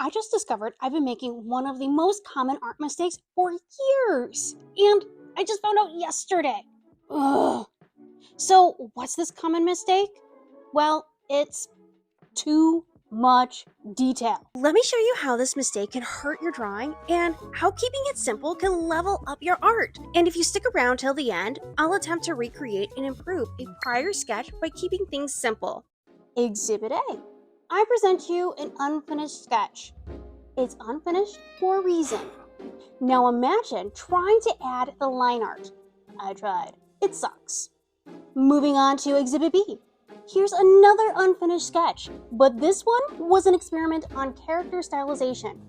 I just discovered I've been making one of the most common art mistakes for years. And I just found out yesterday. Ugh. So, what's this common mistake? Well, it's too much detail. Let me show you how this mistake can hurt your drawing and how keeping it simple can level up your art. And if you stick around till the end, I'll attempt to recreate and improve a prior sketch by keeping things simple. Exhibit A. I present you an unfinished sketch. It's unfinished for a reason. Now imagine trying to add the line art. I tried. It sucks. Moving on to Exhibit B. Here's another unfinished sketch, but this one was an experiment on character stylization.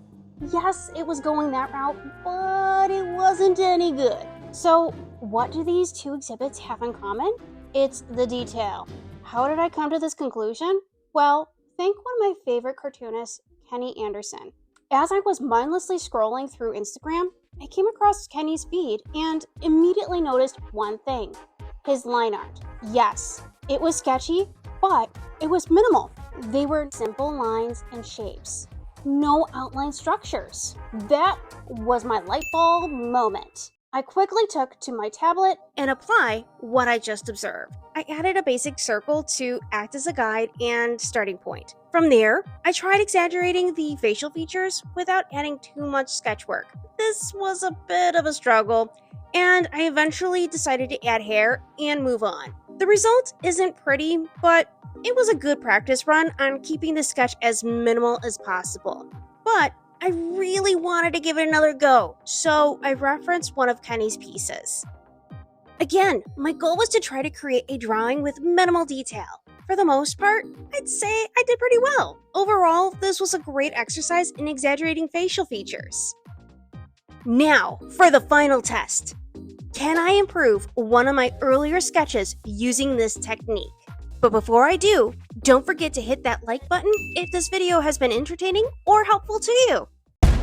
Yes, it was going that route, but it wasn't any good. So, what do these two exhibits have in common? It's the detail. How did I come to this conclusion? Well, thank one of my favorite cartoonists, Kenny Anderson. As I was mindlessly scrolling through Instagram, I came across Kenny's feed and immediately noticed one thing: his line art. Yes, it was sketchy, but it was minimal. They were simple lines and shapes. No outline structures. That was my light bulb moment. I quickly took to my tablet and apply what I just observed. I added a basic circle to act as a guide and starting point. From there, I tried exaggerating the facial features without adding too much sketch work. This was a bit of a struggle, and I eventually decided to add hair and move on. The result isn't pretty, but it was a good practice run on keeping the sketch as minimal as possible. But I really wanted to give it another go, so I referenced one of Kenny's pieces. Again, my goal was to try to create a drawing with minimal detail. For the most part, I'd say I did pretty well. Overall, this was a great exercise in exaggerating facial features. Now, for the final test. Can I improve one of my earlier sketches using this technique? But before I do, don't forget to hit that like button if this video has been entertaining or helpful to you.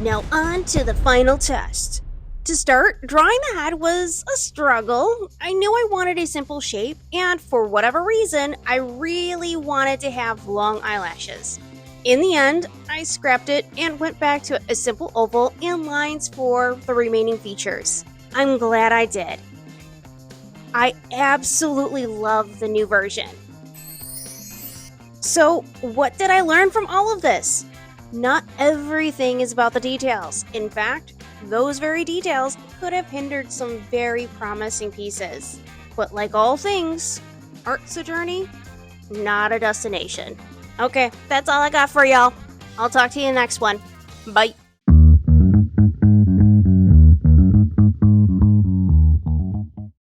Now on to the final test. To start, drawing the head was a struggle. I knew I wanted a simple shape, and for whatever reason, I really wanted to have long eyelashes. In the end, I scrapped it and went back to a simple oval and lines for the remaining features. I'm glad I did. I absolutely love the new version. So, what did I learn from all of this? Not everything is about the details. In fact, those very details could have hindered some very promising pieces. But like all things, art's a journey, not a destination. Okay, that's all I got for y'all. I'll talk to you in the next one. Bye.